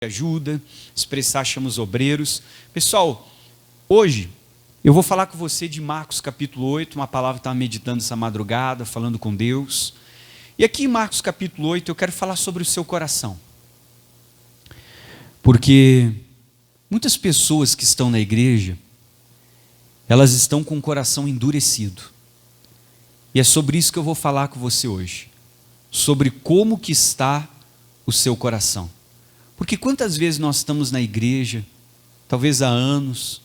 ajuda, expressar chama os obreiros. Pessoal, hoje eu vou falar com você de Marcos capítulo 8, uma palavra que eu estava meditando essa madrugada, falando com Deus. E aqui em Marcos capítulo 8 eu quero falar sobre o seu coração. Porque muitas pessoas que estão na igreja, elas estão com o coração endurecido. E é sobre isso que eu vou falar com você hoje. Sobre como que está o seu coração. Porque quantas vezes nós estamos na igreja, talvez há anos,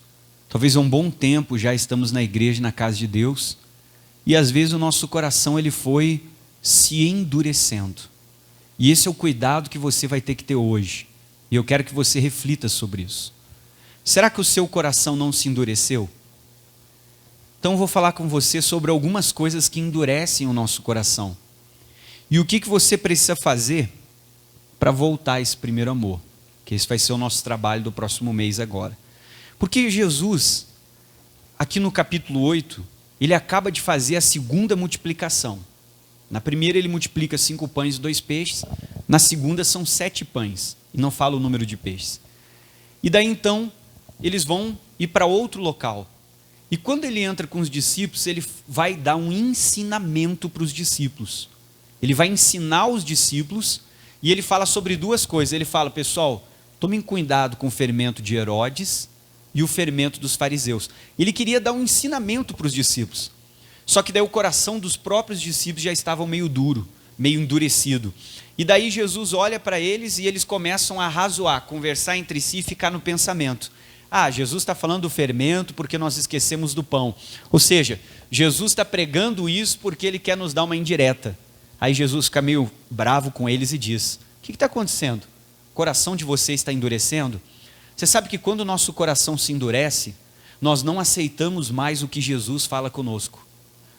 talvez há um bom tempo já estamos na igreja, na casa de Deus, e às vezes o nosso coração ele foi se endurecendo. E esse é o cuidado que você vai ter que ter hoje. E eu quero que você reflita sobre isso. Será que o seu coração não se endureceu? Então eu vou falar com você sobre algumas coisas que endurecem o nosso coração. E o que você precisa fazer para voltar a esse primeiro amor, que esse vai ser o nosso trabalho do próximo mês agora. Porque Jesus, aqui no capítulo 8, ele acaba de fazer a segunda multiplicação. Na primeira ele multiplica 5 pães e 2 peixes, na segunda são 7 pães, e não fala o número de peixes. E daí então, eles vão ir para outro local. E quando ele entra com os discípulos, ele vai dar um ensinamento para os discípulos. Ele vai ensinar os discípulos. E ele fala sobre duas coisas. Ele fala, pessoal, tomem cuidado com o fermento de Herodes e o fermento dos fariseus. Ele queria dar um ensinamento para os discípulos. Só que daí o coração dos próprios discípulos já estava meio duro, meio endurecido. E daí Jesus olha para eles e eles começam a razoar, conversar entre si e ficar no pensamento. Ah, Jesus está falando do fermento porque nós esquecemos do pão. Ou seja, Jesus está pregando isso porque ele quer nos dar uma indireta. Aí Jesus fica meio bravo com eles e diz, o que está acontecendo? O coração de vocês está endurecendo? Você sabe que quando o nosso coração se endurece, nós não aceitamos mais o que Jesus fala conosco.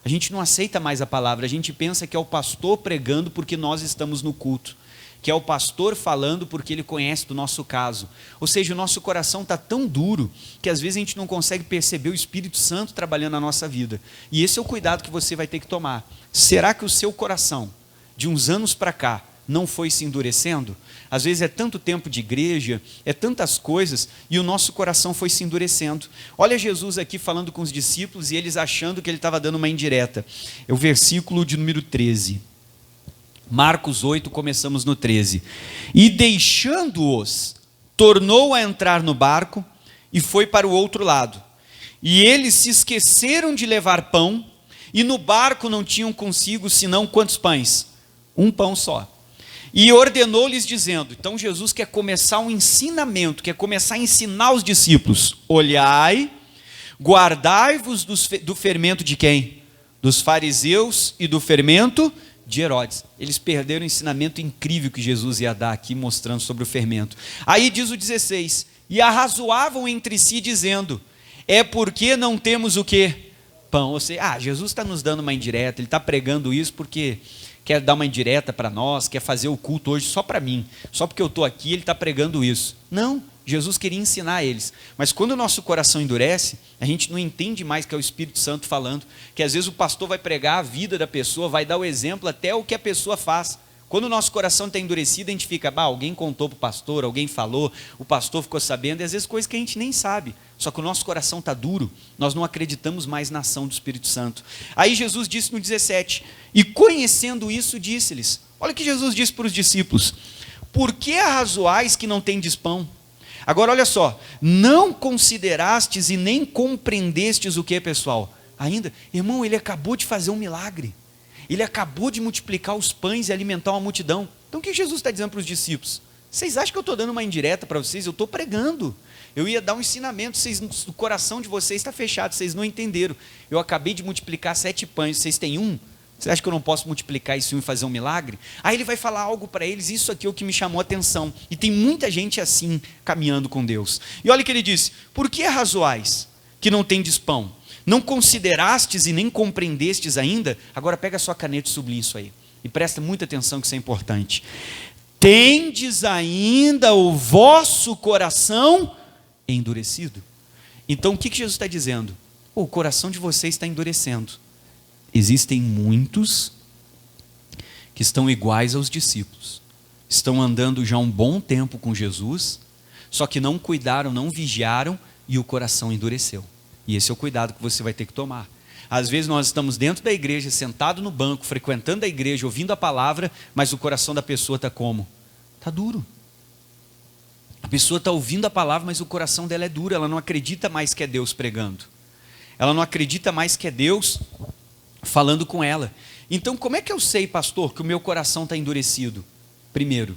A gente não aceita mais a palavra, a gente pensa que é o pastor pregando porque nós estamos no culto. Que é o pastor falando porque ele conhece do nosso caso. Ou seja, o nosso coração está tão duro que às vezes a gente não consegue perceber o Espírito Santo trabalhando na nossa vida. E esse é o cuidado que você vai ter que tomar. Será que o seu coração, de uns anos para cá, não foi se endurecendo? Às vezes é tanto tempo de igreja, é tantas coisas, e o nosso coração foi se endurecendo. Olha Jesus aqui falando com os discípulos e eles achando que ele estava dando uma indireta. É o versículo de número 13. Marcos 8, começamos no 13. E deixando-os, tornou a entrar no barco e foi para o outro lado. E eles se esqueceram de levar pão, e no barco não tinham consigo senão quantos pães? 1 pão só. E ordenou-lhes dizendo, então Jesus quer começar um ensinamento, quer começar a ensinar os discípulos. Olhai, guardai-vos do fermento de quem? Dos fariseus e do fermento de Herodes. Eles perderam o ensinamento incrível que Jesus ia dar aqui, mostrando sobre o fermento. Aí diz o 16, e arrazoavam entre si dizendo, é porque não temos o quê? Pão. Ou seja, Jesus está nos dando uma indireta, ele está pregando isso porque quer dar uma indireta para nós, quer fazer o culto hoje só para mim, só porque eu estou aqui ele está pregando isso. Não, Jesus queria ensinar eles, mas quando o nosso coração endurece, a gente não entende mais que é o Espírito Santo falando, que às vezes o pastor vai pregar a vida da pessoa, vai dar o exemplo até o que a pessoa faz. Quando o nosso coração está endurecido, a gente fica, alguém contou para o pastor, alguém falou, o pastor ficou sabendo, e às vezes coisas que a gente nem sabe, só que o nosso coração está duro, nós não acreditamos mais na ação do Espírito Santo. Aí Jesus disse no 17, e conhecendo isso disse-lhes, olha o que Jesus disse para os discípulos, por que arrazoais que não tendes pão? Agora olha só, não considerastes e nem compreendestes o que, pessoal? Ainda, irmão, ele acabou de fazer um milagre. Ele acabou de multiplicar os pães e alimentar uma multidão. Então o que Jesus está dizendo para os discípulos? Vocês acham que eu estou dando uma indireta para vocês? Eu estou pregando. Eu ia dar um ensinamento, o coração de vocês está fechado, vocês não entenderam. Eu acabei de multiplicar 7 pães, vocês têm 1? Você acha que eu não posso multiplicar isso e fazer um milagre? Aí ele vai falar algo para eles, isso aqui é o que me chamou a atenção. E tem muita gente assim, caminhando com Deus. E olha o que ele disse, por que arrazoais que não tendes pão? Não considerastes e nem compreendestes ainda? Agora pega a sua caneta e sublinha isso aí. E presta muita atenção que isso é importante. Tendes ainda o vosso coração endurecido? Então o que Jesus está dizendo? O coração de vocês está endurecendo. Existem muitos que estão iguais aos discípulos. estão andando já um bom tempo com Jesus, só que não cuidaram, não vigiaram e o coração endureceu. E esse é o cuidado que você vai ter que tomar. Às vezes nós estamos dentro da igreja, sentado no banco, frequentando a igreja, ouvindo a palavra, mas o coração da pessoa está como? Está duro. A pessoa está ouvindo a palavra, mas o coração dela é duro, ela não acredita mais que é Deus pregando. Ela não acredita mais que é Deus falando com ela. Então, como é que eu sei, pastor, que o meu coração está endurecido? Primeiro,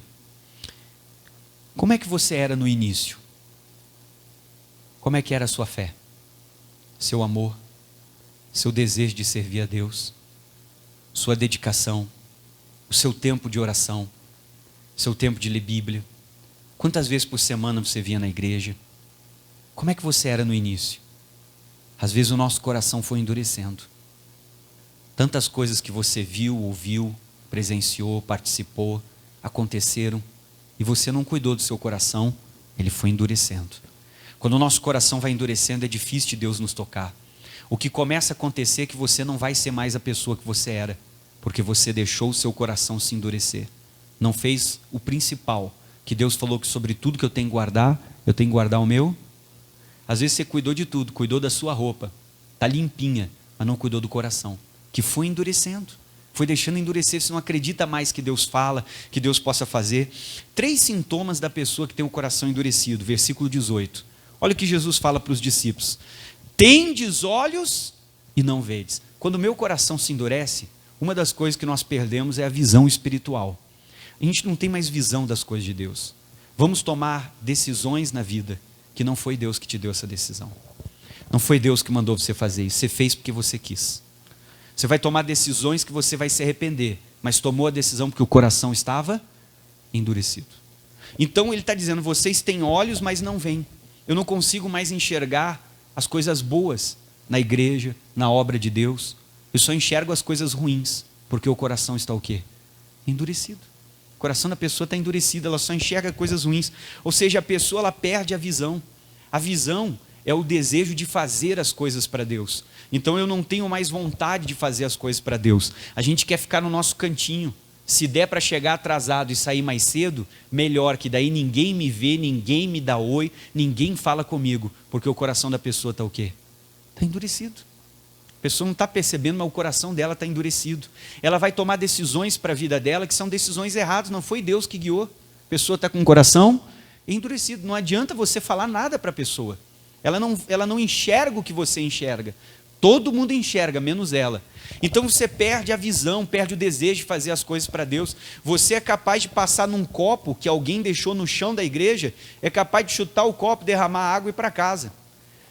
como é que você era no início? Como é que era a sua fé? Seu amor? Seu desejo de servir a Deus? Sua dedicação? O seu tempo de oração? Seu tempo de ler Bíblia? Quantas vezes por semana você vinha na igreja? Como é que você era no início? Às vezes o nosso coração foi endurecendo. Tantas coisas que você viu, ouviu, presenciou, participou, aconteceram, e você não cuidou do seu coração, ele foi endurecendo. Quando o nosso coração vai endurecendo, é difícil de Deus nos tocar. O que começa a acontecer é que você não vai ser mais a pessoa que você era, porque você deixou o seu coração se endurecer. Não fez o principal, que Deus falou que sobre tudo que eu tenho que guardar, eu tenho que guardar o meu. Às vezes você cuidou de tudo, cuidou da sua roupa, está limpinha, mas não cuidou do coração, que foi endurecendo, foi deixando endurecer. Você não acredita mais que Deus fala, que Deus possa fazer. 3 sintomas da pessoa que tem o coração endurecido, versículo 18. Olha o que Jesus fala para os discípulos: tendes olhos e não vedes. Quando o meu coração se endurece, uma das coisas que nós perdemos é a visão espiritual. A gente não tem mais visão das coisas de Deus. Vamos tomar decisões na vida que não foi Deus que te deu essa decisão. Não foi Deus que mandou você fazer isso, você fez porque você quis. Você vai tomar decisões que você vai se arrepender, mas tomou a decisão porque o coração estava endurecido. Então ele está dizendo, vocês têm olhos, mas não veem. Eu não consigo mais enxergar as coisas boas na igreja, na obra de Deus. Eu só enxergo as coisas ruins, porque o coração está o quê? Endurecido. O coração da pessoa está endurecido, ela só enxerga coisas ruins. Ou seja, a pessoa ela perde a visão. A visão é o desejo de fazer as coisas para Deus. Então eu não tenho mais vontade de fazer as coisas para Deus. A gente quer ficar no nosso cantinho. Se der para chegar atrasado e sair mais cedo, melhor, que daí ninguém me vê, ninguém me dá oi, ninguém fala comigo, porque o coração da pessoa está o quê? Está endurecido. A pessoa não está percebendo, mas o coração dela está endurecido. Ela vai tomar decisões para a vida dela que são decisões erradas, não foi Deus que guiou. A pessoa está com o coração endurecido. Não adianta você falar nada para a pessoa. Ela não enxerga o que você enxerga. Todo mundo enxerga, menos ela. Então você perde a visão, perde o desejo de fazer as coisas para Deus. Você é capaz de passar num copo que alguém deixou no chão da igreja, é capaz de chutar o copo, derramar água e ir para casa.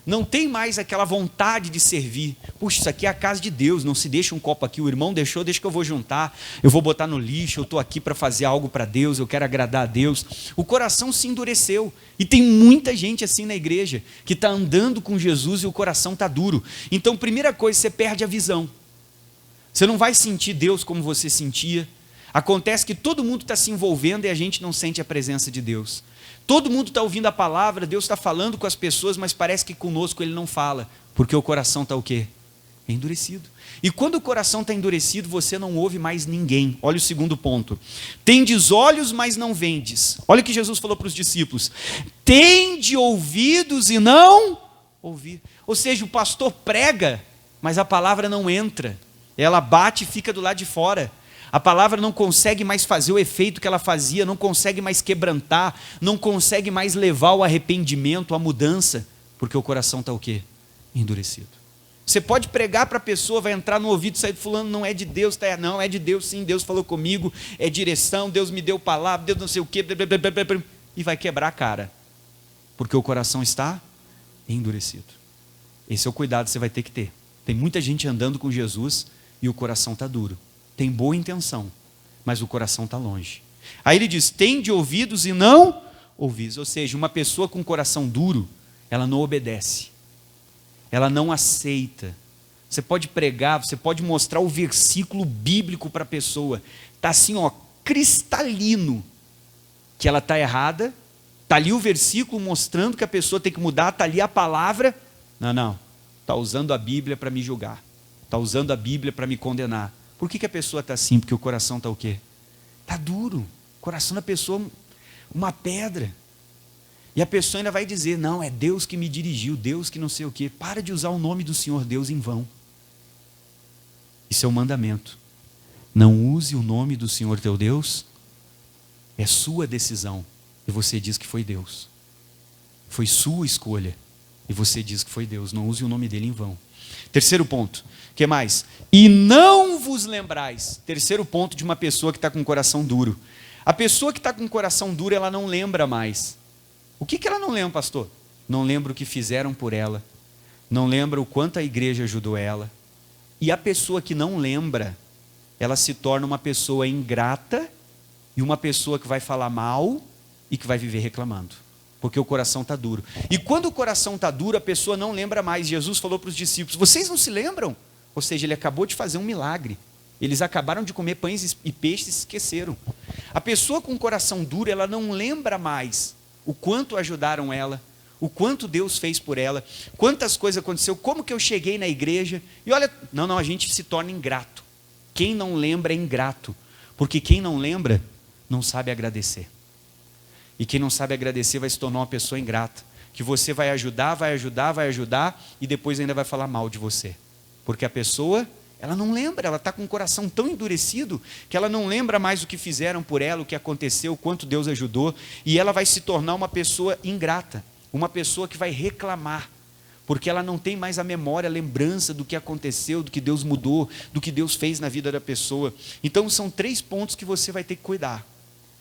Não tem mais aquela vontade de servir. Puxa, isso aqui é a casa de Deus, não se deixa um copo aqui, o irmão deixou, deixa que eu vou juntar, eu vou botar no lixo, eu estou aqui para fazer algo para Deus, eu quero agradar a Deus. O coração se endureceu. E tem muita gente assim na igreja, que está andando com Jesus e o coração está duro. Então, primeira coisa, você perde a visão. Você não vai sentir Deus como você sentia. Acontece que todo mundo está se envolvendo e a gente não sente a presença de Deus. Todo mundo está ouvindo a palavra, Deus está falando com as pessoas, mas parece que conosco Ele não fala, porque o coração está o quê? Endurecido. E quando o coração está endurecido, você não ouve mais ninguém. Olha o segundo ponto. Tendes olhos, mas não vendes. Olha o que Jesus falou para os discípulos. Tende ouvidos e não ouvir. Ou seja, o pastor prega, mas a palavra não entra. Ela bate e fica do lado de fora. A palavra não consegue mais fazer o efeito que ela fazia, não consegue mais quebrantar, não consegue mais levar ao arrependimento, à mudança, porque o coração está o quê? Endurecido. Você pode pregar para a pessoa, vai entrar no ouvido e sair fulano, não é de Deus, tá? Não, é de Deus sim, Deus falou comigo, é direção, Deus me deu palavra, Deus não sei o quê, e vai quebrar a cara, porque o coração está endurecido. Esse é o cuidado que você vai ter que ter. Tem muita gente andando com Jesus e o coração está duro. Tem boa intenção, mas o coração está longe. Aí ele diz, tende ouvidos e não ouvis. Ou seja, uma pessoa com coração duro, ela não obedece. Ela não aceita. Você pode pregar, você pode mostrar o versículo bíblico para a pessoa. Está assim, ó, cristalino, que ela está errada. Está ali o versículo mostrando que a pessoa tem que mudar. Está ali a palavra. Não. Está usando a Bíblia para me julgar. Está usando a Bíblia para me condenar. Por que a pessoa está assim? Porque o coração está o quê? Está duro. O coração da pessoa uma pedra. E a pessoa ainda vai dizer, não, é Deus que me dirigiu, Deus que não sei o quê. Para de usar o nome do Senhor Deus em vão. Isso é um mandamento. Não use o nome do Senhor teu Deus. É sua decisão. E você diz que foi Deus. Foi sua escolha. E você diz que foi Deus. Não use o nome dele em vão. Terceiro ponto. O que mais? E não vos lembrais. Terceiro ponto de uma pessoa que está com o coração duro. A pessoa que está com o coração duro, ela não lembra mais. O que ela não lembra, pastor? Não lembra o que fizeram por ela. Não lembra o quanto a igreja ajudou ela. E a pessoa que não lembra, ela se torna uma pessoa ingrata e uma pessoa que vai falar mal e que vai viver reclamando. Porque o coração está duro. E quando o coração está duro, a pessoa não lembra mais. Jesus falou para os discípulos, vocês não se lembram? Ou seja, ele acabou de fazer um milagre. Eles acabaram de comer pães e peixes e se esqueceram. A pessoa com o coração duro, ela não lembra mais o quanto ajudaram ela, o quanto Deus fez por ela, quantas coisas aconteceu, como que eu cheguei na igreja. E olha, não, a gente se torna ingrato. Quem não lembra é ingrato. Porque quem não lembra, não sabe agradecer. E quem não sabe agradecer vai se tornar uma pessoa ingrata. Que você vai ajudar, e depois ainda vai falar mal de você. Porque a pessoa, ela não lembra, ela está com o coração tão endurecido, que ela não lembra mais o que fizeram por ela, o que aconteceu, o quanto Deus ajudou, e ela vai se tornar uma pessoa ingrata, uma pessoa que vai reclamar, porque ela não tem mais a memória, a lembrança do que aconteceu, do que Deus mudou, do que Deus fez na vida da pessoa. Então são 3 pontos que você vai ter que cuidar.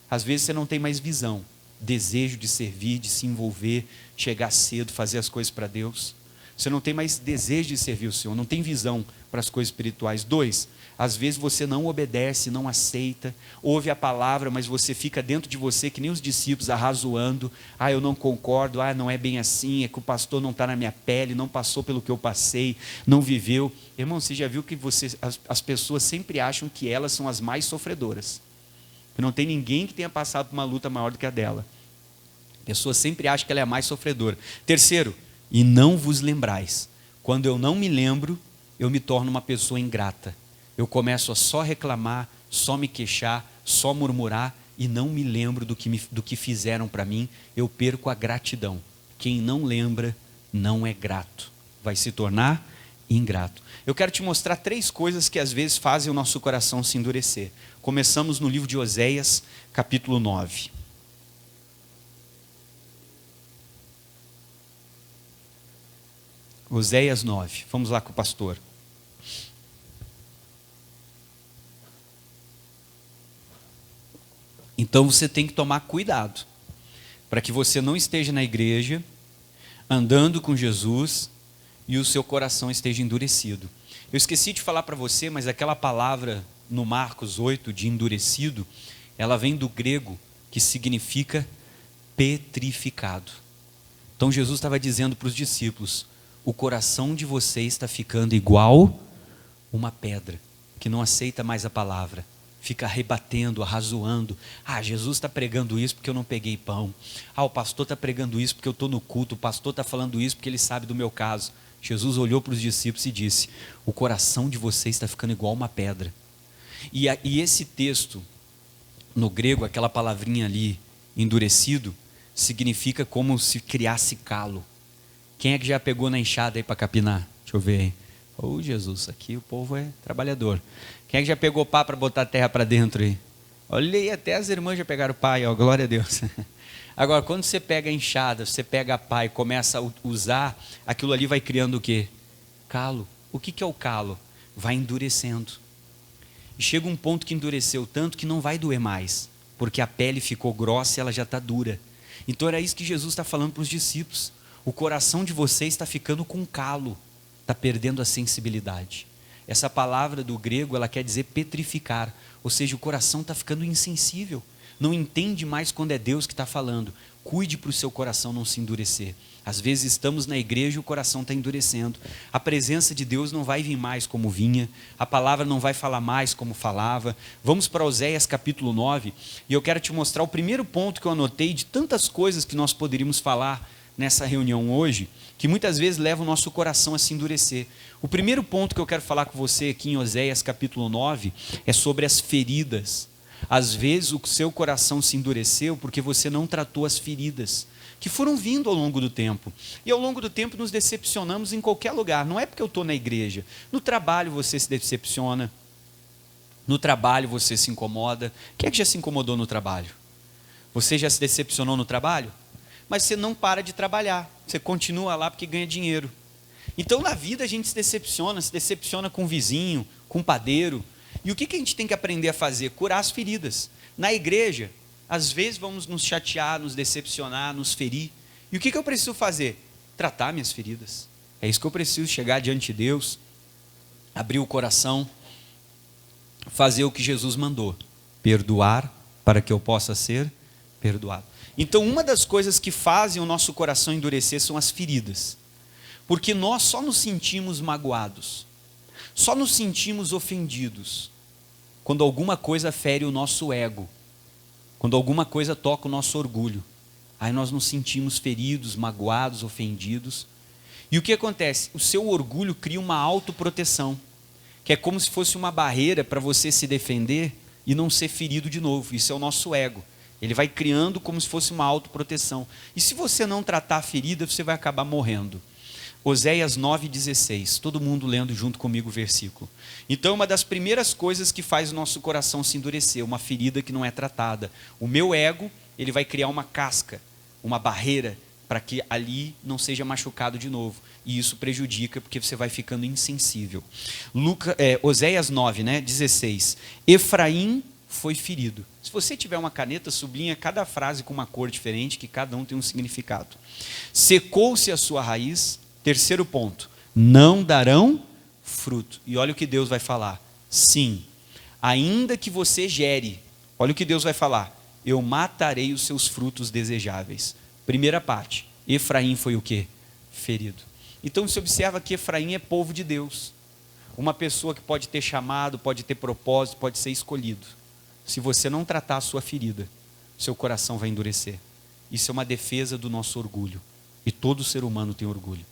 Às vezes você não tem mais visão, desejo de servir, de se envolver, chegar cedo, fazer as coisas para Deus. Você não tem mais desejo de servir o Senhor, não tem visão para as coisas espirituais. 2, às vezes você não obedece, não aceita, ouve a palavra, mas você fica dentro de você, que nem os discípulos, arrazoando. Eu não concordo, não é bem assim, é que o pastor não está na minha pele, não passou pelo que eu passei, não viveu. Irmão, você já viu que as pessoas sempre acham que elas são as mais sofredoras. Que não tem ninguém que tenha passado por uma luta maior do que a dela. A pessoa sempre acha que ela é a mais sofredora. 3, e não vos lembrais. Quando eu não me lembro, eu me torno uma pessoa ingrata. Eu começo a só reclamar, só me queixar, só murmurar e não me lembro do que fizeram para mim. Eu perco a gratidão. Quem não lembra não é grato. Vai se tornar ingrato. Eu quero te mostrar 3 coisas que às vezes fazem o nosso coração se endurecer. Começamos no livro de Oséias, capítulo 9. Oséias 9. Vamos lá com o pastor. Então você tem que tomar cuidado, para que você não esteja na igreja, andando com Jesus, e o seu coração esteja endurecido. Eu esqueci de falar para você, mas aquela palavra no Marcos 8, de endurecido, ela vem do grego, que significa petrificado. Então Jesus estava dizendo para os discípulos, o coração de vocês está ficando igual uma pedra, que não aceita mais a palavra, fica rebatendo, arrazoando. Jesus está pregando isso porque eu não peguei pão. O pastor está pregando isso porque eu estou no culto, o pastor está falando isso porque ele sabe do meu caso. Jesus olhou para os discípulos e disse, o coração de vocês está ficando igual uma pedra. E esse texto, no grego, aquela palavrinha ali, endurecido, significa como se criasse calo. Quem é que já pegou na enxada aí para capinar? Deixa eu ver aí. Jesus, aqui o povo é trabalhador. Quem é que já pegou pá para botar a terra para dentro aí? Olha aí, até as irmãs já pegaram pá aí, glória a Deus. Agora, quando você pega a enxada, você pega a pá e começa a usar, aquilo ali vai criando o quê? Calo. O que é o calo? Vai endurecendo. E chega um ponto que endureceu tanto que não vai doer mais, porque a pele ficou grossa e ela já está dura. Então era isso que Jesus está falando para os discípulos. O coração de vocês está ficando com calo, está perdendo a sensibilidade. Essa palavra do grego, ela quer dizer petrificar, ou seja, o coração está ficando insensível, não entende mais quando é Deus que está falando. Cuide para o seu coração não se endurecer. Às vezes estamos na igreja e o coração está endurecendo. A presença de Deus não vai vir mais como vinha, a palavra não vai falar mais como falava. Vamos para Oséias capítulo 9, e eu quero te mostrar o primeiro ponto que eu anotei de tantas coisas que nós poderíamos falar nessa reunião hoje, que muitas vezes leva o nosso coração a se endurecer. O primeiro ponto que eu quero falar com você aqui em Oséias capítulo 9 é sobre as feridas. Às vezes o seu coração se endureceu porque você não tratou as feridas que foram vindo ao longo do tempo. E ao longo do tempo nos decepcionamos em qualquer lugar. Não é porque eu estou na igreja. No trabalho você se decepciona. No trabalho você se incomoda. Quem é que já se incomodou no trabalho? Você já se decepcionou no trabalho? Mas você não para de trabalhar. Você continua lá porque ganha dinheiro. Então na vida a gente se decepciona com o vizinho, com o padeiro. E o que a gente tem que aprender a fazer? Curar as feridas. Na igreja, às vezes vamos nos chatear, nos decepcionar, nos ferir. E o que eu preciso fazer? Tratar minhas feridas. É isso que eu preciso, chegar diante de Deus, abrir o coração, fazer o que Jesus mandou. Perdoar para que eu possa ser perdoado. Então uma das coisas que fazem o nosso coração endurecer são as feridas. Porque nós só nos sentimos magoados, só nos sentimos ofendidos quando alguma coisa fere o nosso ego, quando alguma coisa toca o nosso orgulho. Aí nós nos sentimos feridos, magoados, ofendidos. E o que acontece? O seu orgulho cria uma autoproteção, que é como se fosse uma barreira para você se defender e não ser ferido de novo. Isso é o nosso ego. Ele vai criando como se fosse uma autoproteção. E se você não tratar a ferida, você vai acabar morrendo. Oséias 9,16, todo mundo lendo junto comigo o versículo. Então uma das primeiras coisas que faz o nosso coração se endurecer, uma ferida que não é tratada. O meu ego, ele vai criar uma casca, uma barreira, para que ali não seja machucado de novo. E isso prejudica, porque você vai ficando insensível. Oséias 9:16, Efraim foi ferido. Se você tiver uma caneta, sublinha cada frase com uma cor diferente, que cada um tem um significado. Secou-se a sua raiz. Terceiro ponto, não darão fruto. E olha o que Deus vai falar. Sim, ainda que você gere, olha o que Deus vai falar. Eu matarei os seus frutos desejáveis. Primeira parte, Efraim foi o quê? Ferido. Então se observa que Efraim é povo de Deus. Uma pessoa que pode ter chamado, pode ter propósito, pode ser escolhido. Se você não tratar a sua ferida, seu coração vai endurecer. Isso é uma defesa do nosso orgulho. E todo ser humano tem orgulho.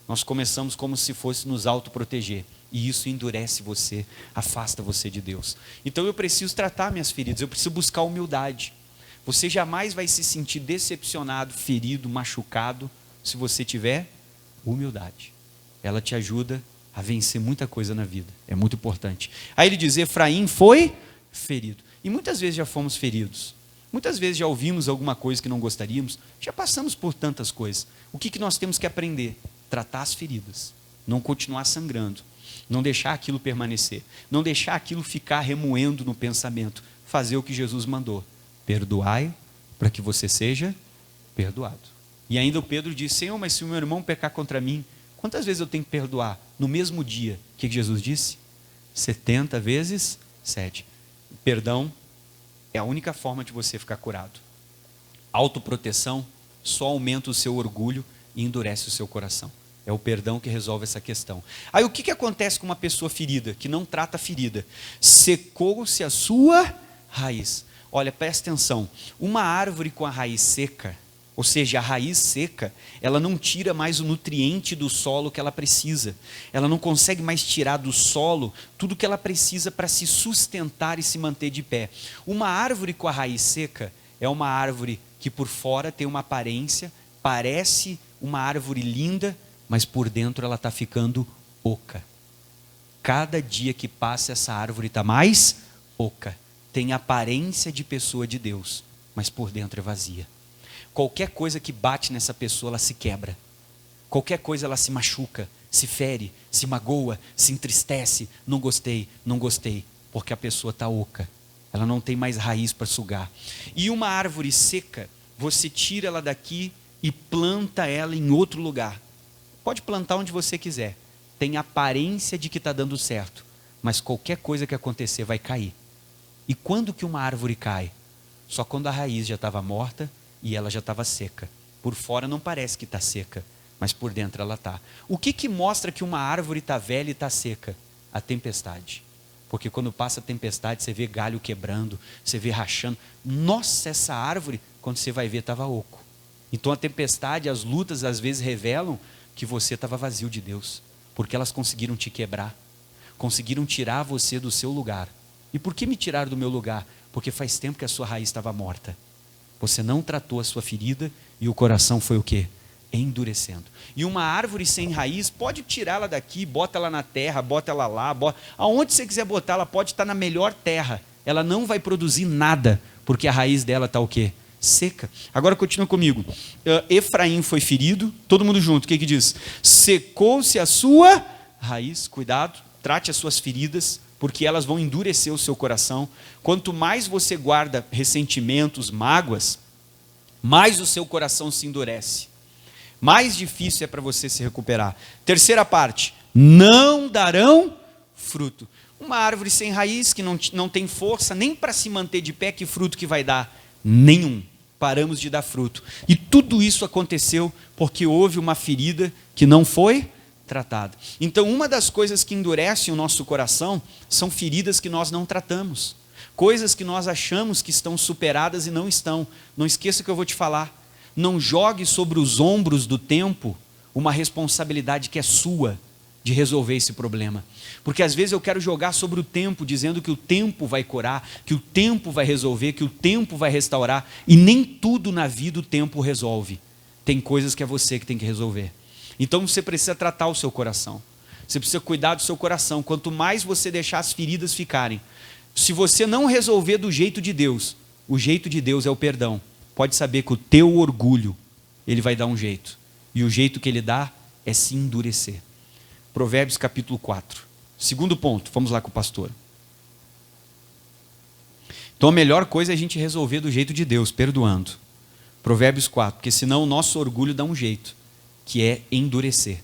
Nós começamos como se fosse nos autoproteger. E isso endurece você, afasta você de Deus. Então eu preciso tratar minhas feridas, eu preciso buscar humildade. Você jamais vai se sentir decepcionado, ferido, machucado, se você tiver humildade. Ela te ajuda a vencer muita coisa na vida. É muito importante. Aí ele diz, Efraim foi ferido. E muitas vezes já fomos feridos. Muitas vezes já ouvimos alguma coisa que não gostaríamos. Já passamos por tantas coisas. O que nós temos que aprender? Tratar as feridas, não continuar sangrando, não deixar aquilo permanecer, não deixar aquilo ficar remoendo no pensamento, fazer o que Jesus mandou, perdoai para que você seja perdoado. E ainda o Pedro disse, Senhor, mas se o meu irmão pecar contra mim, quantas vezes eu tenho que perdoar? No mesmo dia, o que Jesus disse? 70 vezes 7. Perdão é a única forma de você ficar curado. Autoproteção só aumenta o seu orgulho e endurece o seu coração. É o perdão que resolve essa questão. Aí o que acontece com uma pessoa ferida, que não trata a ferida? Secou-se a sua raiz. Olha, presta atenção. Uma árvore com a raiz seca, ou seja, a raiz seca, ela não tira mais o nutriente do solo que ela precisa. Ela não consegue mais tirar do solo tudo que ela precisa para se sustentar e se manter de pé. Uma árvore com a raiz seca é uma árvore que por fora tem uma aparência, parece uma árvore linda, mas por dentro ela está ficando oca. Cada dia que passa essa árvore está mais oca. Tem aparência de pessoa de Deus, mas por dentro é vazia. Qualquer coisa que bate nessa pessoa, ela se quebra. Qualquer coisa ela se machuca, se fere, se magoa, se entristece. Não gostei, porque a pessoa está oca. Ela não tem mais raiz para sugar. E uma árvore seca, você tira ela daqui e planta ela em outro lugar. Pode plantar onde você quiser. Tem aparência de que está dando certo, mas qualquer coisa que acontecer vai cair. E quando que uma árvore cai? Só quando a raiz já estava morta e ela já estava seca. Por fora não parece que está seca, mas por dentro ela está. O que mostra que uma árvore está velha e está seca? A tempestade. Porque quando passa a tempestade, você vê galho quebrando, você vê rachando. Nossa, essa árvore, quando você vai ver, estava oco. Então a tempestade, as lutas às vezes revelam que você estava vazio de Deus, porque elas conseguiram te quebrar, conseguiram tirar você do seu lugar. E por que me tiraram do meu lugar? Porque faz tempo que a sua raiz estava morta. Você não tratou a sua ferida e o coração foi o quê? Endurecendo. E uma árvore sem raiz, pode tirá-la daqui, bota ela na terra, bota ela lá, aonde você quiser botar, ela pode estar na melhor terra. Ela não vai produzir nada, porque a raiz dela está o quê? Seca. Agora continua comigo. Efraim foi ferido, todo mundo junto, o que diz? Secou-se a sua raiz, cuidado, trate as suas feridas, porque elas vão endurecer o seu coração. Quanto mais você guarda ressentimentos, mágoas, mais o seu coração se endurece. Mais difícil é para você se recuperar. Terceira parte, não darão fruto. Uma árvore sem raiz, que não tem força nem para se manter de pé, que fruto que vai dar? Nenhum. Paramos de dar fruto. E tudo isso aconteceu porque houve uma ferida que não foi tratada. Então, uma das coisas que endurecem o nosso coração são feridas que nós não tratamos. Coisas que nós achamos que estão superadas e não estão. Não esqueça que eu vou te falar. Não jogue sobre os ombros do tempo uma responsabilidade que é sua de resolver esse problema. Porque às vezes eu quero jogar sobre o tempo, dizendo que o tempo vai curar, que o tempo vai resolver, que o tempo vai restaurar, e nem tudo na vida o tempo resolve. Tem coisas que é você que tem que resolver. Então você precisa tratar o seu coração. Você precisa cuidar do seu coração. Quanto mais você deixar as feridas ficarem, se você não resolver do jeito de Deus, o jeito de Deus é o perdão. Pode saber que o teu orgulho, ele vai dar um jeito. E o jeito que ele dá é se endurecer. Provérbios capítulo 4. Segundo ponto, vamos lá com o pastor. Então a melhor coisa é a gente resolver do jeito de Deus, perdoando. Provérbios 4, porque senão o nosso orgulho dá um jeito, que é endurecer.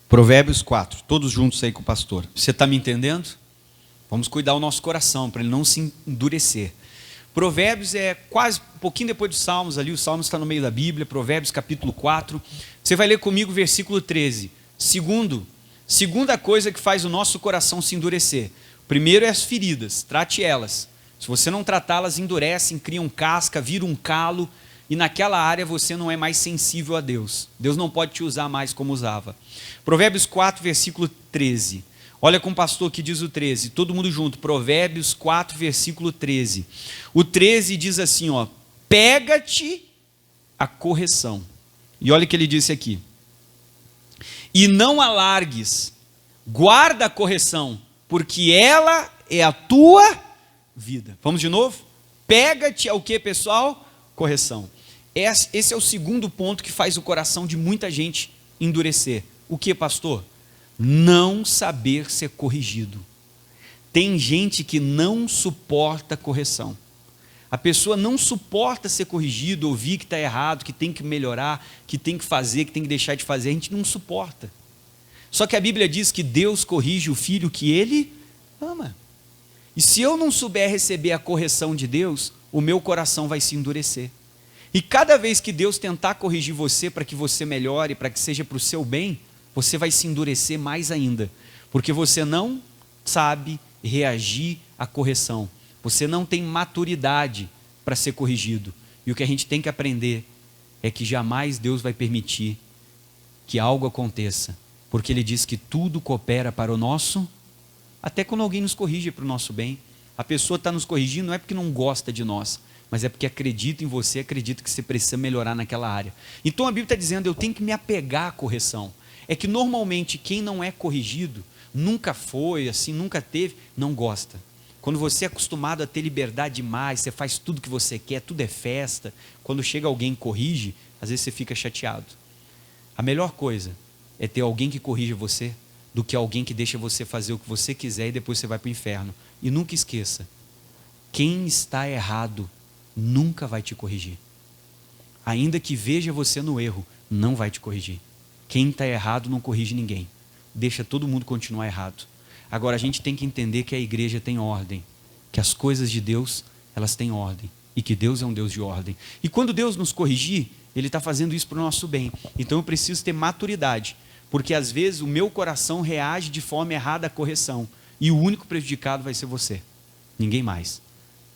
Provérbios 4, todos juntos aí com o pastor. Você está me entendendo? Vamos cuidar do nosso coração, para ele não se endurecer. Provérbios é quase um pouquinho depois dos Salmos, ali o Salmos está no meio da Bíblia, Provérbios capítulo 4. Você vai ler comigo o versículo 13. Segunda coisa que faz o nosso coração se endurecer. Primeiro é as feridas, trate elas. Se você não tratá-las, endurecem, criam casca, viram um calo, e naquela área você não é mais sensível a Deus. Deus não pode te usar mais como usava. Provérbios 4, versículo 13. Olha com o pastor que diz o 13, todo mundo junto. Provérbios 4, versículo 13. O 13 diz assim, ó, pega-te a correção. E olha o que ele disse aqui. E não alargues, guarda a correção, porque ela é a tua vida. Vamos de novo? Pega-te ao que, pessoal? Correção. Esse é o segundo ponto que faz o coração de muita gente endurecer. O que, pastor? Não saber ser corrigido. Tem gente que não suporta correção. A pessoa não suporta ser corrigido, ouvir que está errado, que tem que melhorar, que tem que fazer, que tem que deixar de fazer. A gente não suporta. Só que a Bíblia diz que Deus corrige o filho que ele ama. E se eu não souber receber a correção de Deus, o meu coração vai se endurecer. E cada vez que Deus tentar corrigir você para que você melhore, para que seja para o seu bem, você vai se endurecer mais ainda, porque você não sabe reagir à correção, você não tem maturidade para ser corrigido, e o que a gente tem que aprender é que jamais Deus vai permitir que algo aconteça, porque Ele diz que tudo coopera para o nosso, até quando alguém nos corrige para o nosso bem, a pessoa está nos corrigindo não é porque não gosta de nós, mas é porque acredita em você, acredita que você precisa melhorar naquela área. Então a Bíblia está dizendo, eu tenho que me apegar à correção. É que normalmente quem não é corrigido, nunca foi assim, nunca teve, não gosta. Quando você é acostumado a ter liberdade demais, você faz tudo que você quer, tudo é festa, quando chega alguém e corrige, às vezes você fica chateado. A melhor coisa é ter alguém que corrija você, do que alguém que deixa você fazer o que você quiser e depois você vai para o inferno. E nunca esqueça, quem está errado nunca vai te corrigir. Ainda que veja você no erro, não vai te corrigir. Quem está errado não corrige ninguém. Deixa todo mundo continuar errado. Agora a gente tem que entender que a igreja tem ordem. Que as coisas de Deus, elas têm ordem. E que Deus é um Deus de ordem. E quando Deus nos corrigir, Ele está fazendo isso para o nosso bem. Então eu preciso ter maturidade. Porque às vezes o meu coração reage de forma errada à correção. E o único prejudicado vai ser você. Ninguém mais.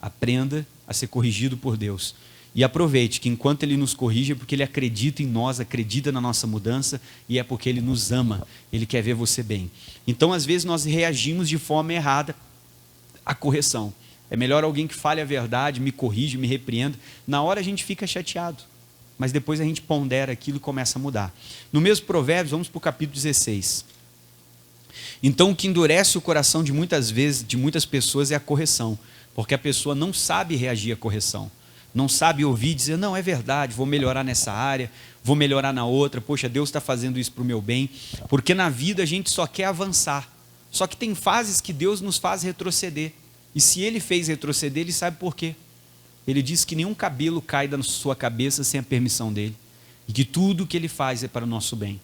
Aprenda a ser corrigido por Deus. E aproveite que enquanto Ele nos corrige é porque Ele acredita em nós, acredita na nossa mudança e é porque Ele nos ama, Ele quer ver você bem. Então, às vezes, nós reagimos de forma errada à correção. É melhor alguém que fale a verdade, me corrige, me repreenda. Na hora a gente fica chateado, mas depois a gente pondera aquilo e começa a mudar. No mesmo Provérbios, vamos para o capítulo 16. Então, o que endurece o coração de muitas pessoas é a correção, porque a pessoa não sabe reagir à correção, não sabe ouvir e dizer, não, é verdade, vou melhorar nessa área, vou melhorar na outra, poxa, Deus está fazendo isso para o meu bem, porque na vida a gente só quer avançar, só que tem fases que Deus nos faz retroceder, e se Ele fez retroceder, Ele sabe por quê. Ele diz que nenhum cabelo cai da sua cabeça sem a permissão dEle, e que tudo o que Ele faz é para o nosso bem.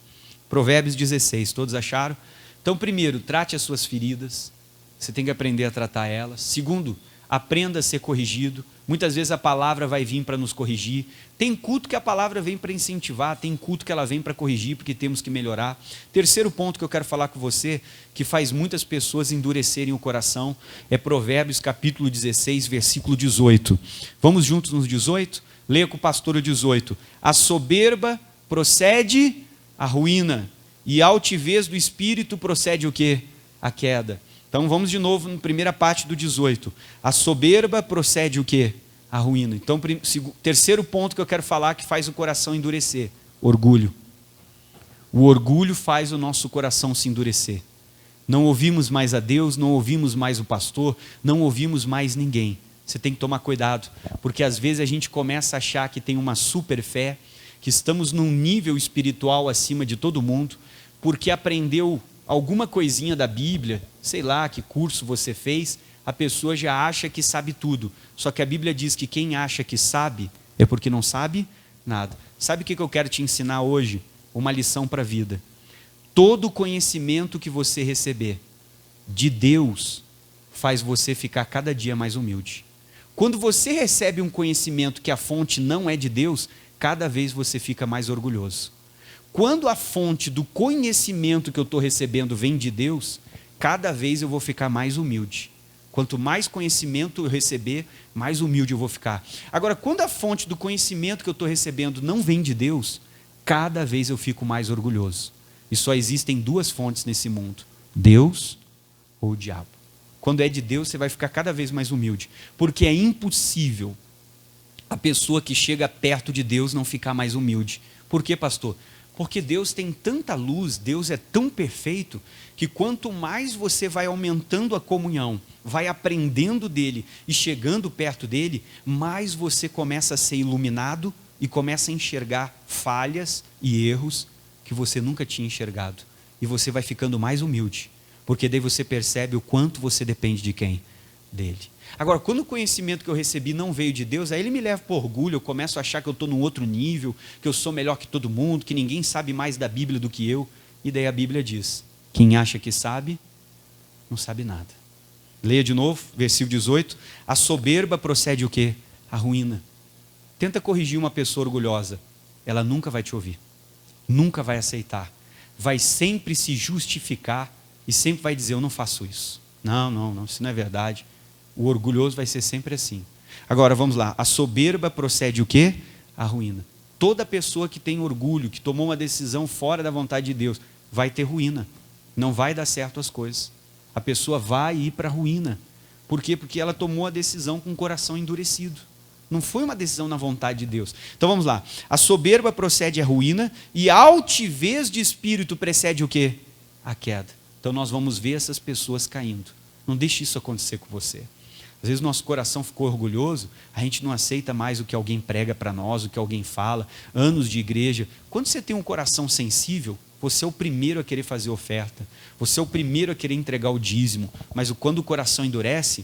Provérbios 16, todos acharam? Então, primeiro, trate as suas feridas, você tem que aprender a tratar elas. Segundo, aprenda a ser corrigido. Muitas vezes a palavra vai vir para nos corrigir. Tem culto que a palavra vem para incentivar, tem culto que ela vem para corrigir, porque temos que melhorar. Terceiro ponto que eu quero falar com você, que faz muitas pessoas endurecerem o coração, é Provérbios capítulo 16, versículo 18. Vamos juntos nos 18? Leia com o pastor o 18. A soberba procede à ruína, e a altivez do espírito procede o quê? A queda. Então vamos de novo na primeira parte do 18. A soberba procede o quê? A ruína. Então, terceiro ponto que eu quero falar que faz o coração endurecer: orgulho. O orgulho faz o nosso coração se endurecer. Não ouvimos mais a Deus, não ouvimos mais o pastor, não ouvimos mais ninguém. Você tem que tomar cuidado, porque às vezes a gente começa a achar que tem uma super fé, que estamos num nível espiritual acima de todo mundo, porque aprendeu alguma coisinha da Bíblia, sei lá que curso você fez, a pessoa já acha que sabe tudo. Só que a Bíblia diz que quem acha que sabe é porque não sabe nada. Sabe o que eu quero te ensinar hoje? Uma lição para a vida. Todo conhecimento que você receber de Deus faz você ficar cada dia mais humilde. Quando você recebe um conhecimento que a fonte não é de Deus, cada vez você fica mais orgulhoso. Quando a fonte do conhecimento que eu estou recebendo vem de Deus, cada vez eu vou ficar mais humilde. Quanto mais conhecimento eu receber, mais humilde eu vou ficar. Agora, quando a fonte do conhecimento que eu estou recebendo não vem de Deus, cada vez eu fico mais orgulhoso. E só existem duas fontes nesse mundo: Deus ou o diabo. Quando é de Deus, você vai ficar cada vez mais humilde, porque é impossível a pessoa que chega perto de Deus não ficar mais humilde. Por quê, pastor? Porque Deus tem tanta luz, Deus é tão perfeito, que quanto mais você vai aumentando a comunhão, vai aprendendo dele e chegando perto dele, mais você começa a ser iluminado e começa a enxergar falhas e erros que você nunca tinha enxergado. E você vai ficando mais humilde, porque daí você percebe o quanto você depende de quem? Dele. Agora, quando o conhecimento que eu recebi não veio de Deus, aí ele me leva para orgulho, eu começo a achar que eu estou num outro nível, que eu sou melhor que todo mundo, que ninguém sabe mais da Bíblia do que eu. E daí a Bíblia diz, quem acha que sabe, não sabe nada. Leia de novo, versículo 18. A soberba procede o quê? A ruína. Tenta corrigir uma pessoa orgulhosa, ela nunca vai te ouvir, nunca vai aceitar, vai sempre se justificar e sempre vai dizer, eu não faço isso. Não, isso não é verdade. O orgulhoso vai ser sempre assim. Agora, vamos lá. A soberba procede o quê? A ruína. Toda pessoa que tem orgulho, que tomou uma decisão fora da vontade de Deus, vai ter ruína. Não vai dar certo as coisas. A pessoa vai ir para a ruína. Por quê? Porque ela tomou a decisão com o coração endurecido. Não foi uma decisão na vontade de Deus. Então, vamos lá. A soberba procede a ruína e a altivez de espírito precede o quê? A queda. Então, nós vamos ver essas pessoas caindo. Não deixe isso acontecer com você. Às vezes nosso coração ficou orgulhoso, a gente não aceita mais o que alguém prega para nós, o que alguém fala, anos de igreja. Quando você tem um coração sensível, você é o primeiro a querer fazer oferta, você é o primeiro a querer entregar o dízimo, mas quando o coração endurece,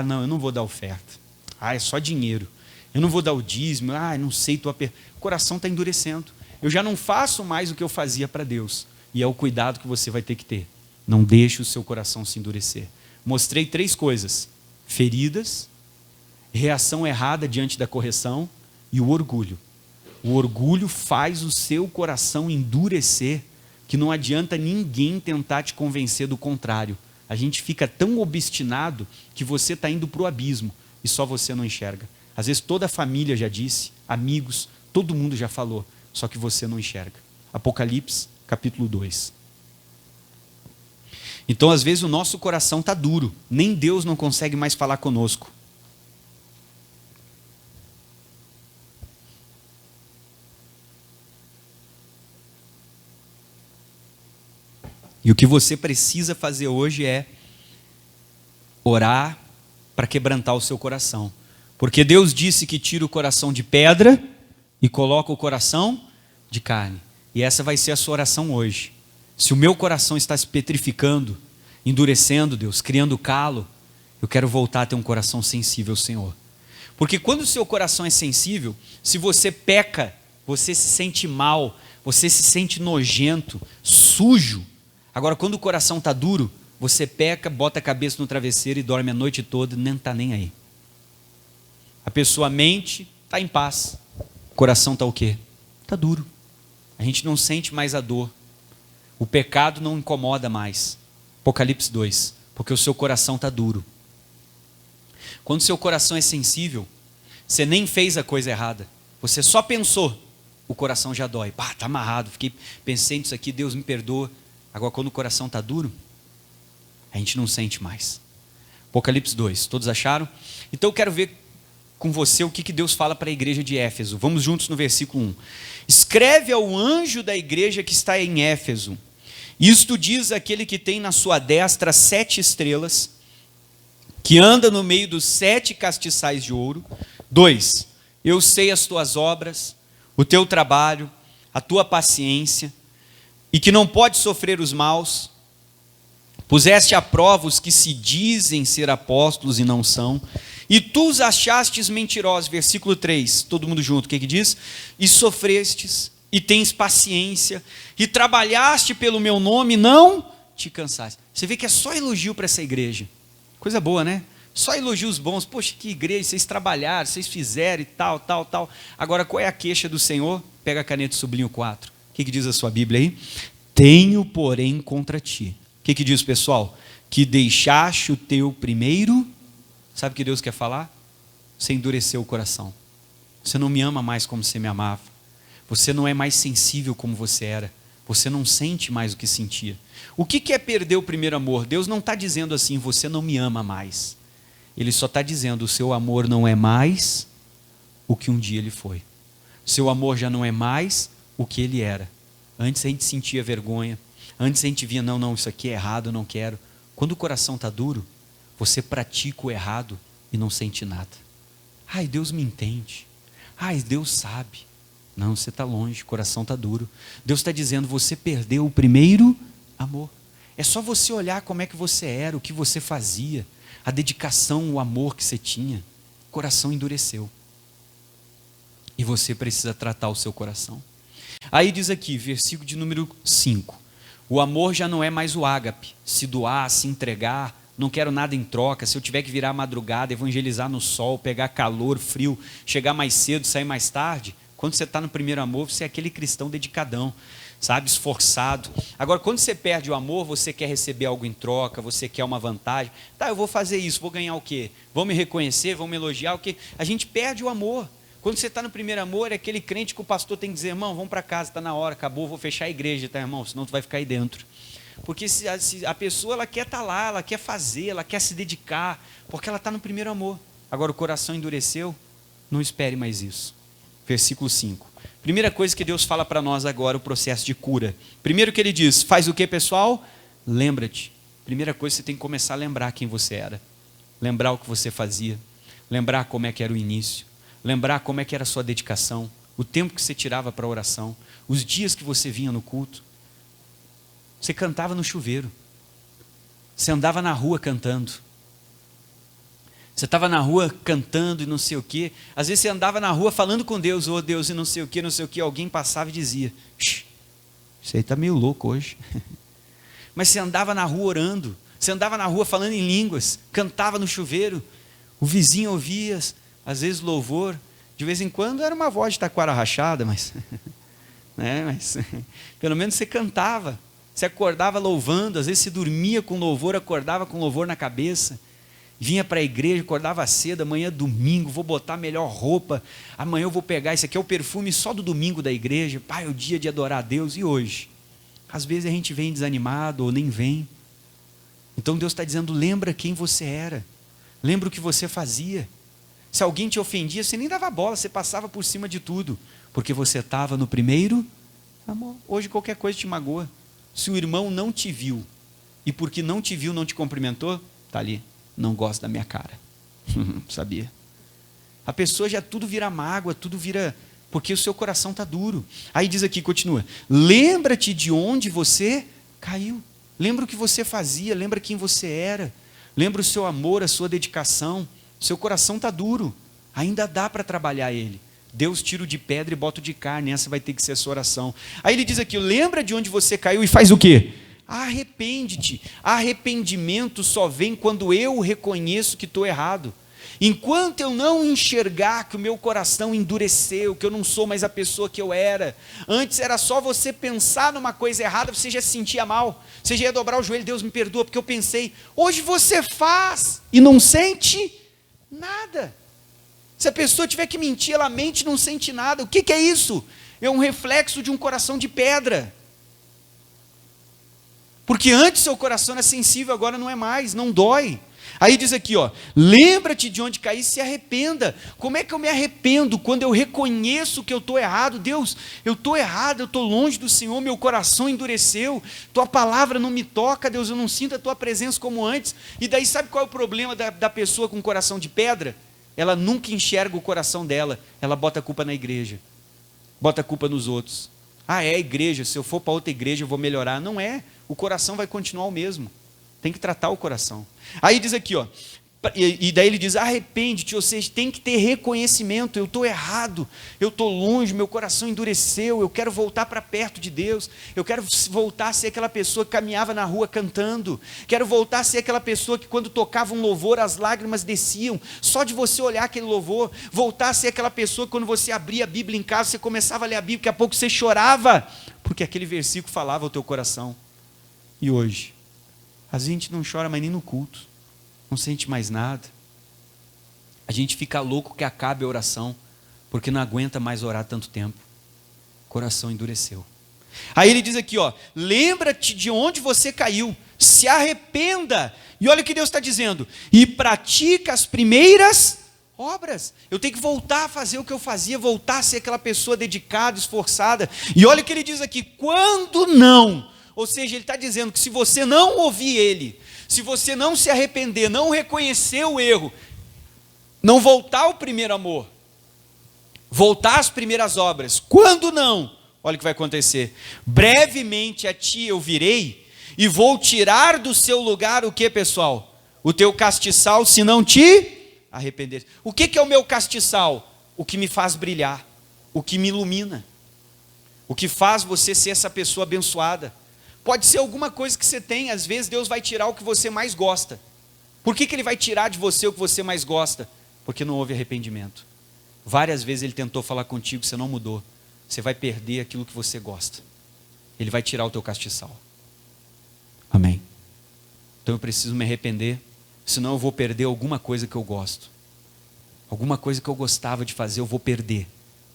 não, eu não vou dar oferta, é só dinheiro, eu não vou dar o dízimo, não sei, o coração está endurecendo, eu já não faço mais o que eu fazia para Deus, e é o cuidado que você vai ter que ter, não deixe o seu coração se endurecer. Mostrei 3 coisas: feridas, reação errada diante da correção e o orgulho. O orgulho faz o seu coração endurecer, que não adianta ninguém tentar te convencer do contrário. A gente fica tão obstinado que você está indo para o abismo e só você não enxerga. Às vezes toda a família já disse, amigos, todo mundo já falou, só que você não enxerga. Apocalipse, capítulo 2. Então, às vezes, o nosso coração está duro, nem Deus não consegue mais falar conosco. E o que você precisa fazer hoje é orar para quebrantar o seu coração. Porque Deus disse que tira o coração de pedra e coloca o coração de carne. E essa vai ser a sua oração hoje. Se o meu coração está se petrificando, endurecendo, Deus, criando calo, eu quero voltar a ter um coração sensível, Senhor. Porque quando o seu coração é sensível, se você peca, você se sente mal, você se sente nojento, sujo. Agora, quando o coração está duro, você peca, bota a cabeça no travesseiro e dorme a noite toda e nem está nem aí. A pessoa mente, está em paz. O coração está o quê? Está duro. A gente não sente mais a dor. O pecado não incomoda mais. Apocalipse 2. Porque o seu coração está duro. Quando o seu coração é sensível, você nem fez a coisa errada. Você só pensou, o coração já dói. Pá, está amarrado. Pensei nisso aqui, Deus me perdoa. Agora, quando o coração está duro, a gente não sente mais. Apocalipse 2. Todos acharam? Então eu quero ver com você o que Deus fala para a igreja de Éfeso. Vamos juntos no versículo 1. Escreve ao anjo da igreja que está em Éfeso. Isto diz aquele que tem na sua destra 7 estrelas, que anda no meio dos 7 castiçais de ouro. 2. Eu sei as tuas obras, o teu trabalho, a tua paciência, e que não pode sofrer os maus. Puseste à prova os que se dizem ser apóstolos e não são, e tu os achastes mentirosos. Versículo 3, todo mundo junto, o que diz? E sofrestes, e tens paciência, e trabalhaste pelo meu nome, não te cansaste. Você vê que é só elogio para essa igreja. Coisa boa, né? Só elogios bons. Poxa, que igreja, vocês trabalharam, vocês fizeram e tal. Agora, qual é a queixa do Senhor? Pega a caneta e sublinha o 4. O que diz a sua Bíblia aí? Tenho, porém, contra ti. O que diz, pessoal? Que deixaste o teu primeiro. Sabe o que Deus quer falar? Você endureceu o coração. Você não me ama mais como você me amava. Você não é mais sensível como você era. Você não sente mais o que sentia. O que é perder o primeiro amor? Deus não está dizendo assim, você não me ama mais. Ele só está dizendo, o seu amor não é mais o que um dia ele foi. Seu amor já não é mais o que ele era. Antes a gente sentia vergonha. Antes a gente via, não, isso aqui é errado, eu não quero. Quando o coração está duro, você pratica o errado e não sente nada. Ai, Deus me entende. Ai, Deus sabe. Não, você está longe, o coração está duro. Deus está dizendo, você perdeu o primeiro amor. É só você olhar como é que você era, o que você fazia, a dedicação, o amor que você tinha. O coração endureceu. E você precisa tratar o seu coração. Aí diz aqui, versículo de número 5. O amor já não é mais o ágape, se doar, se entregar, não quero nada em troca. Se eu tiver que virar a madrugada, evangelizar no sol, pegar calor, frio, chegar mais cedo, sair mais tarde. Quando você está no primeiro amor, você é aquele cristão dedicadão, sabe, esforçado. Agora, quando você perde o amor, você quer receber algo em troca, você quer uma vantagem. Tá, eu vou fazer isso, vou ganhar o quê? Vão me reconhecer, vão me elogiar, o quê? A gente perde o amor. Quando você está no primeiro amor, é aquele crente que o pastor tem que dizer, irmão, vamos para casa, está na hora, acabou, vou fechar a igreja, tá, irmão? Senão tu vai ficar aí dentro. Porque se a pessoa ela quer estar lá, ela quer fazer, ela quer se dedicar, porque ela está no primeiro amor. Agora o coração endureceu, não espere mais isso. Versículo 5. Primeira coisa que Deus fala para nós agora, o processo de cura. Primeiro que ele diz, faz o que, pessoal? Lembra-te. Primeira coisa, você tem que começar a lembrar quem você era. Lembrar o que você fazia. Lembrar como é que era o início. Lembrar como é que era a sua dedicação. O tempo que você tirava para a oração. Os dias que você vinha no culto. Você cantava no chuveiro. Você andava na rua cantando. Você estava na rua cantando e não sei o quê. Às vezes você andava na rua falando com Deus, oh Deus, e não sei o quê, não sei o quê. Alguém passava e dizia, isso aí está meio louco hoje. Mas você andava na rua orando. Você andava na rua falando em línguas. Cantava no chuveiro. O vizinho ouvia, às vezes louvor. De vez em quando era uma voz de taquara rachada, mas, né, mas pelo menos você cantava. Você acordava louvando. Às vezes você dormia com louvor, acordava com louvor na cabeça. vinha para a igreja, acordava cedo, amanhã é domingo, vou botar a melhor roupa, amanhã eu vou pegar, esse aqui é o perfume só do domingo da igreja, pai, é o dia de adorar a Deus. E hoje? Às vezes a gente vem desanimado ou nem vem. Então Deus está dizendo, lembra quem você era, lembra o que você fazia. Se alguém te ofendia, você nem dava bola, você passava por cima de tudo, porque você estava no primeiro amor. Hoje qualquer coisa te magoa. Se o irmão não te viu, e porque não te viu, não te cumprimentou, está ali, não gosta da minha cara. Sabia? A pessoa já tudo vira mágoa, tudo vira, porque o seu coração está duro. Aí diz aqui, continua, lembra-te de onde você caiu, lembra o que você fazia, lembra quem você era, lembra o seu amor, a sua dedicação. Seu coração está duro, ainda dá para trabalhar ele. Deus tira o de pedra e bota o de carne, essa vai ter que ser a sua oração. Aí ele diz aqui, lembra de onde você caiu e faz o quê? Arrepende-te. Arrependimento só vem quando eu reconheço que estou errado. Enquanto eu não enxergar que o meu coração endureceu, que eu não sou mais a pessoa que eu era, antes era só você pensar numa coisa errada, você já se sentia mal, você já ia dobrar o joelho, Deus me perdoa porque eu pensei. Hoje você faz e não sente nada. Se a pessoa tiver que mentir, ela mente e não sente nada. O que é isso? É um reflexo de um coração de pedra. Porque antes seu coração era sensível, agora não é mais, não dói. Aí diz aqui, lembra-te de onde caí, se arrependa. Como é que eu me arrependo? Quando eu reconheço que eu estou errado. Deus, eu estou errado, eu estou longe do Senhor, meu coração endureceu, tua palavra não me toca, Deus, eu não sinto a tua presença como antes. E daí sabe qual é o problema da pessoa com coração de pedra? Ela nunca enxerga o coração dela, ela bota a culpa na igreja, bota a culpa nos outros. Ah, é a igreja, se eu for para outra igreja eu vou melhorar. Não é, o coração vai continuar o mesmo. Tem que tratar o coração. Aí diz aqui, e daí ele diz, arrepende-te, ou seja, tem que ter reconhecimento, eu estou errado, eu estou longe, meu coração endureceu, eu quero voltar para perto de Deus, eu quero voltar a ser aquela pessoa que caminhava na rua cantando, quero voltar a ser aquela pessoa que quando tocava um louvor, as lágrimas desciam, só de você olhar aquele louvor, voltar a ser aquela pessoa que quando você abria a Bíblia em casa, você começava a ler a Bíblia, daqui a pouco você chorava, porque aquele versículo falava ao teu coração. E hoje? A gente não chora mais nem no culto, não sente mais nada. A gente fica louco que acabe a oração, porque não aguenta mais orar tanto tempo. O coração endureceu. Aí ele diz aqui, lembra-te de onde você caiu, se arrependa. E olha o que Deus está dizendo, e pratica as primeiras obras. Eu tenho que voltar a fazer o que eu fazia, voltar a ser aquela pessoa dedicada, esforçada. E olha o que ele diz aqui, quando não... Ou seja, ele está dizendo que se você não ouvir ele, se você não se arrepender, não reconhecer o erro, não voltar ao primeiro amor, voltar às primeiras obras, quando não, olha o que vai acontecer, brevemente a ti eu virei, e vou tirar do seu lugar o que, pessoal? O teu castiçal, se não te arrepender. O que é o meu castiçal? O que me faz brilhar, o que me ilumina, o que faz você ser essa pessoa abençoada. Pode ser alguma coisa que você tem, às vezes Deus vai tirar o que você mais gosta. Por que Ele vai tirar de você o que você mais gosta? Porque não houve arrependimento. Várias vezes Ele tentou falar contigo, você não mudou. Você vai perder aquilo que você gosta. Ele vai tirar o teu castiçal. Amém. Então eu preciso me arrepender, senão eu vou perder alguma coisa que eu gosto. Alguma coisa que eu gostava de fazer eu vou perder.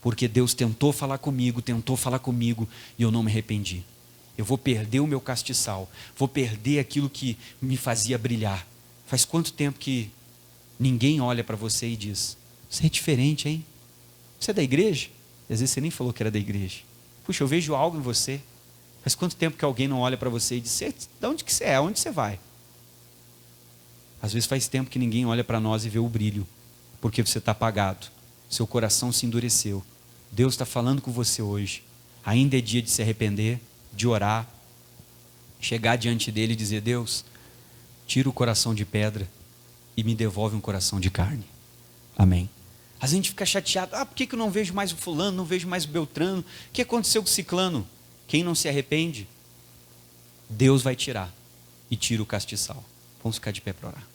Porque Deus tentou falar comigo e eu não me arrependi. Eu vou perder o meu castiçal, vou perder aquilo que me fazia brilhar. Faz quanto tempo que ninguém olha para você e diz, você é diferente, hein? Você é da igreja? Às vezes você nem falou que era da igreja. Puxa, eu vejo algo em você. Faz quanto tempo que alguém não olha para você e diz, de onde que você é? Onde você vai? Às vezes faz tempo que ninguém olha para nós e vê o brilho, porque você está apagado, seu coração se endureceu. Deus está falando com você hoje. Ainda é dia de se arrepender, de orar, chegar diante dele e dizer, Deus, tira o coração de pedra e me devolve um coração de carne. Amém. A gente fica chateado, por que eu não vejo mais o fulano, não vejo mais o Beltrano, o que aconteceu com o ciclano? Quem não se arrepende, Deus vai tirar e tira o castiçal. Vamos ficar de pé para orar.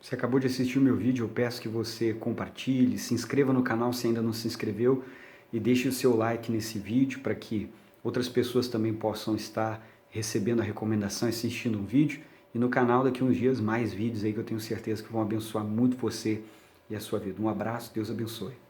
Você acabou de assistir o meu vídeo, eu peço que você compartilhe, se inscreva no canal se ainda não se inscreveu, e deixe o seu like nesse vídeo para que outras pessoas também possam estar recebendo a recomendação, assistindo um vídeo. E no canal daqui a uns dias mais vídeos aí que eu tenho certeza que vão abençoar muito você e a sua vida. Um abraço, Deus abençoe.